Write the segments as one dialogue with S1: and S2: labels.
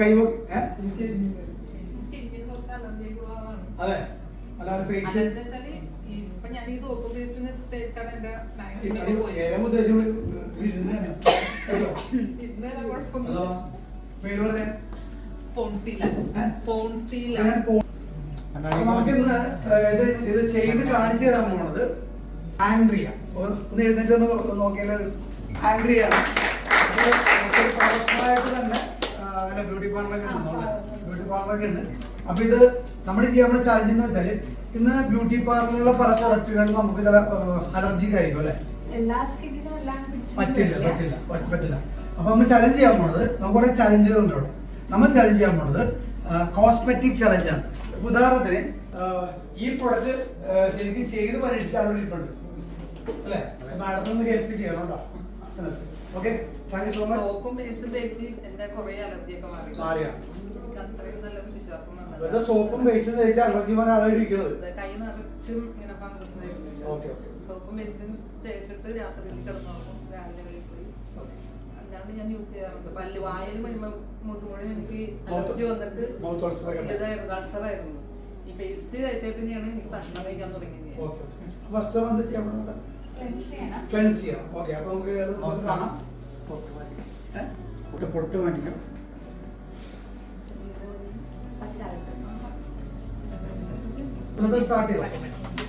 S1: കൈ അതെ അല്ലാതെ ഫേസ് നമുക്കിന്ന് ഇത് ചെയ്ത് കാണിച്ചു തരാൻ പോണത് ആൻഡ്രിയ. ഒന്ന് എഴുന്നേറ്റ് ഒന്ന് നോക്കിയാൽ ആൻഡ്രിയാണ്. പ്രൊഫഷണലായിട്ട് തന്നെ ബ്യൂട്ടി പാർലറൊക്കെ ഉണ്ട്, ബ്യൂട്ടി പാർലറൊക്കെ ഉണ്ട്. അപ്പൊ ഇത് നമ്മൾ ചെയ്യാൻ ചാലഞ്ച് എന്ന് വെച്ചാല് ഇന്ന് ബ്യൂട്ടി പാർലറിലുള്ള പല പ്രൊഡക്റ്റുകളും നമുക്ക് ചില അലർജി കഴിക്കും അല്ലെ, പറ്റില്ല. അപ്പൊ നമ്മൾ ചലഞ്ച് ചെയ്യാൻ പോണത് നമുക്ക് കുറെ ചലഞ്ചുകളുണ്ട് അവിടെ. നമ്മൾ ചലഞ്ച് ചെയ്യാൻ പോണത് കോസ്മെറ്റിക് ചലഞ്ചാണ്. ഉദാഹരണത്തിന് ഈ പ്രൊഡക്റ്റ് ശരിക്കും ചെയ്ത് പരീക്ഷിച്ച അവിടെ ഇരിപ്പുണ്ട് അല്ലെ, മാഡത്തിനൊന്ന് ഹെൽപ്പ് ചെയ്യണോട്ടോ. Okay, thank you so much. സോപ്പും ബേസും തേച്ച് അലർജി ആളെ ഇരിക്കുന്നത്.
S2: സോപ്പും ബേസും തേച്ചിട്ട് രാത്രി കിടന്നു രാവിലെ വെളിയിൽ പോയി. അല്ലാണ്ട് ഞാൻ യൂസ് ചെയ്യാറുണ്ട്. പല്ല് വായൽ മുതുകൂടെ എനിക്ക് അലർജി വന്നിട്ട് അൾസറായിരുന്നു. ഈ പേസ്റ്റ് കഴിച്ച പിന്നെയാണ് എനിക്ക് ഭക്ഷണം കഴിക്കാൻ തുടങ്ങിയത്.
S1: ക്ലെൻസ് ചെയ്യണം. ഓക്കെ, അപ്പൊ നമുക്ക് കാണാം. പൊട്ട് മാറ്റിക്കാം.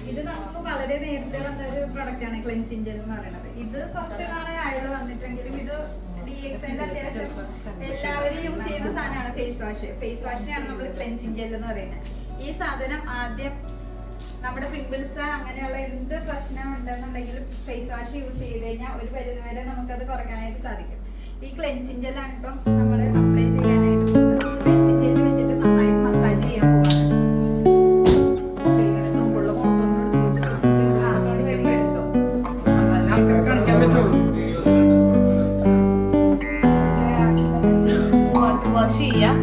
S3: ഇത് നമുക്ക് വളരെ നേരത്തെ വന്ന ഒരു പ്രൊഡക്റ്റ് ആണ് ക്ലെൻസിംഗ് ജെൽ എന്ന് പറയുന്നത്. ഇത് കുറച്ച് നാളെ ആയുള്ളൂ വന്നിട്ടെങ്കിലും ഇത് DXന്റെ അത്യാവശ്യം എല്ലാവരും യൂസ് ചെയ്യുന്ന സാധനമാണ് ഫേസ് വാഷ്. ഫേസ് വാഷിനെയാണ് നമ്മൾ ക്ലെൻസിംഗ് ജെൽ എന്ന് പറയുന്നത്. ഈ സാധനം ആദ്യം നമ്മുടെ പിമ്പിൾസ് അങ്ങനെയുള്ള എന്ത് പ്രശ്നം ഉണ്ടെന്നുണ്ടെങ്കിലും ഫേസ് വാഷ് യൂസ് ചെയ്ത് കഴിഞ്ഞാൽ ഒരു പരിധി വരെ നമുക്കത് കുറയ്ക്കാനായിട്ട് സാധിക്കും. ഈ ക്ലെൻസിംഗ് ജെല്ലാണ് ഇപ്പം നമ്മൾ അപ്ലൈ ചെയ്യാനായിട്ട് പോകുന്നത്. ക്ലെൻസിംഗ് ജെൽ വെച്ചിട്ട് നന്നായിട്ട് മസാജ് ചെയ്യാൻ പോവാണ്. വാഷ് ചെയ്യാം.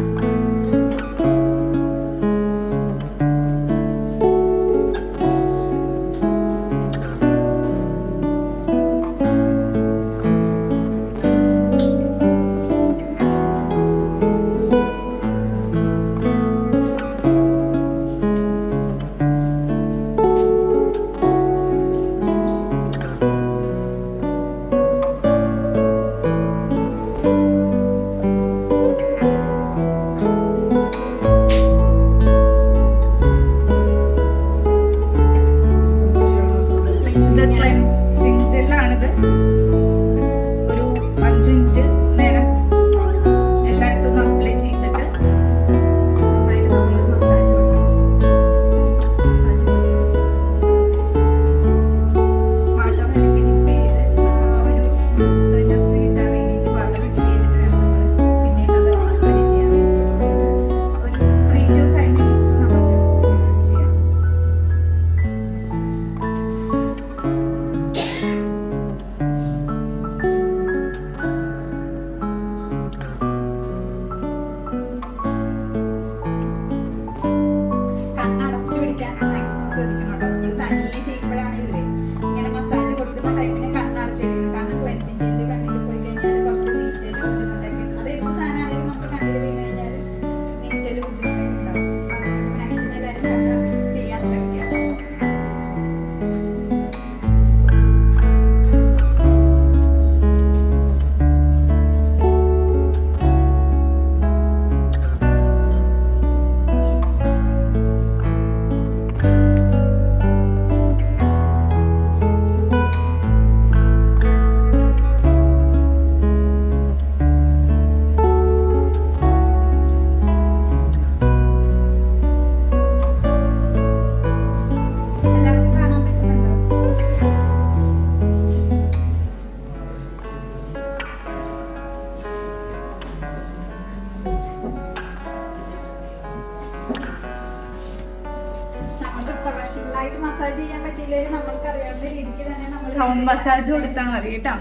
S3: റൗണ്ട് മസാജ് കൊടുത്താൽ മതി കേട്ടോ.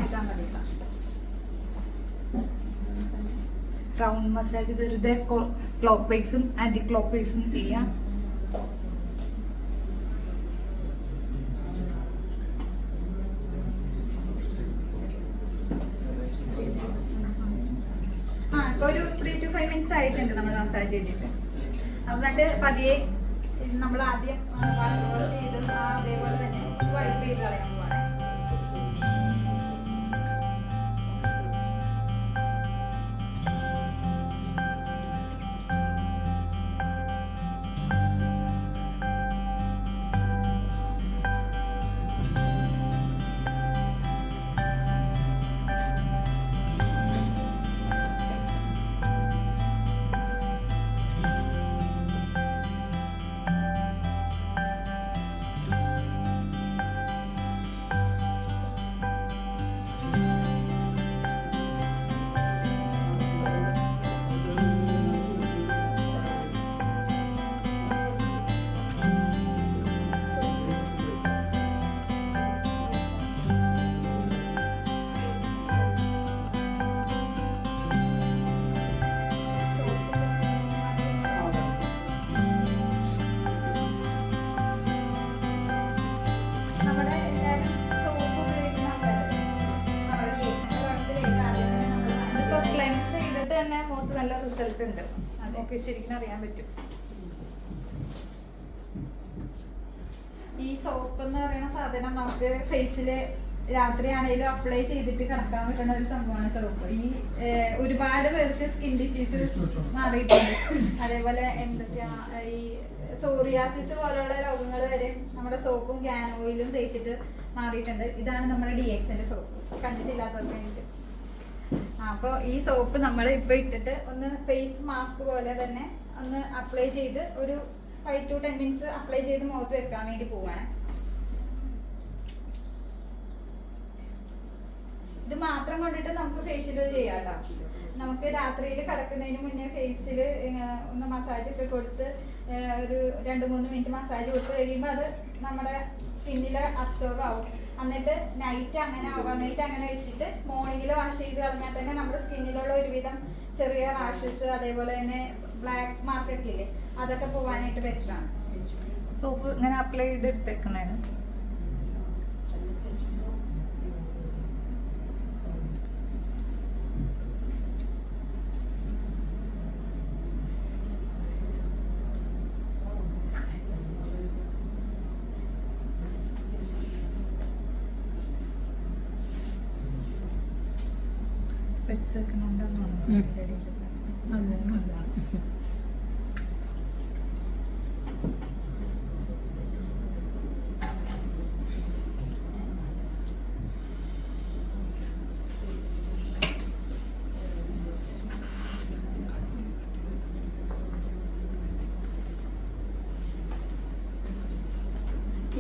S3: റൗണ്ട് മസാജ് വെറുതെ ക്ലോക്ക് വൈസും ആന്റി ക്ലോക്ക് വൈസും ചെയ്യാം. ഒരു to 5 minutes ആയിട്ടുണ്ട് നമ്മൾ മസാജ് ചെയ്തിട്ട്. എന്നിട്ട് പതിയെ നമ്മൾ ആദ്യം വാഷ് ചെയ്ത് അതേപോലെ തന്നെ വൈപ്പ് ചെയ്ത് കളയാൻ പോവാണ്. മുഖത്ത് നല്ല റിസൾട്ട് ഉണ്ട്. അതൊക്കെ ശരിക്കും അറിയാൻ പറ്റും. ഈ സോപ്പ് എന്ന് പറയുന്ന സാധനം നമുക്ക് ഫേസില് രാത്രിയാണെങ്കിലും അപ്ലൈ ചെയ്തിട്ട് കിടക്കാൻ പറ്റുന്ന ഒരു സംഭവമാണ് സോപ്പ്. ഈ ഒരുപാട് പേർക്ക് സ്കിൻ ഡിസീസ് മാറിയിട്ടുണ്ട്. അതേപോലെ എന്തൊക്കെയാ ഈ സോറിയാസിസ് പോലുള്ള രോഗങ്ങൾ വരെ നമ്മുടെ സോപ്പും ക്യാൻ ഓയിലും തേച്ചിട്ട് മാറിയിട്ടുണ്ട്. ഇതാണ് നമ്മുടെ DXന്റെ സോപ്പ്. കണ്ടിട്ടില്ലാത്തവർക്ക് വേണ്ടിയിട്ട്. അപ്പോൾ ഈ സോപ്പ് നമ്മൾ ഇപ്പോൾ ഇട്ടിട്ട് ഒന്ന് ഫേസ് മാസ്ക് പോലെ തന്നെ ഒന്ന് അപ്ലൈ ചെയ്ത് ഒരു 5 to 10 minutes അപ്ലൈ ചെയ്ത് മുഖത്ത് വെക്കാൻ വേണ്ടി പോവാണ്. ഇത് മാത്രം കൊണ്ടിട്ട് നമുക്ക് ഫേഷ്യൽ ചെയ്യാം കേട്ടോ. നമുക്ക് രാത്രിയിൽ കിടക്കുന്നതിന് മുന്നേ ഫേസിൽ ഒന്ന് മസാജ് ഒക്കെ കൊടുത്ത് ഒരു 2-3 മിനിറ്റ് മസാജ് കൊടുത്ത് കഴിയുമ്പോൾ അത് നമ്മുടെ സ്കിന്നിൽ അബ്സോർബ് ആവും. എന്നിട്ട് നൈറ്റ് അങ്ങനെ ഓവർനൈറ്റ് അങ്ങനെ വെച്ചിട്ട് മോർണിംഗിൽ വാഷ് ചെയ്ത് കളഞ്ഞാൽ തന്നെ നമ്മുടെ സ്കിന്നിലുള്ള ഒരുവിധം ചെറിയ റാഷസ് അതേപോലെ തന്നെ ബ്ലാക്ക് മാർക്കൊക്കെ ഇല്ലേ അതൊക്കെ പോകാനായിട്ട് ബെറ്ററാണ്.
S4: സോപ്പ് ഇങ്ങനെ അപ്ലൈ ചെയ്തിട്ടേക്കുന്നതാണ്. സ്പെക്സ് വെക്കുന്നുണ്ടെന്നാണ്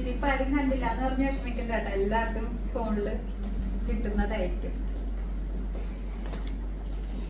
S3: ഇതിപ്പോ ആരും കണ്ടില്ല എന്ന് പറഞ്ഞ് വിഷമിക്കണ്ട കേട്ടോ. എല്ലാവർക്കും ഫോണില് കിട്ടുന്നതായിരിക്കും.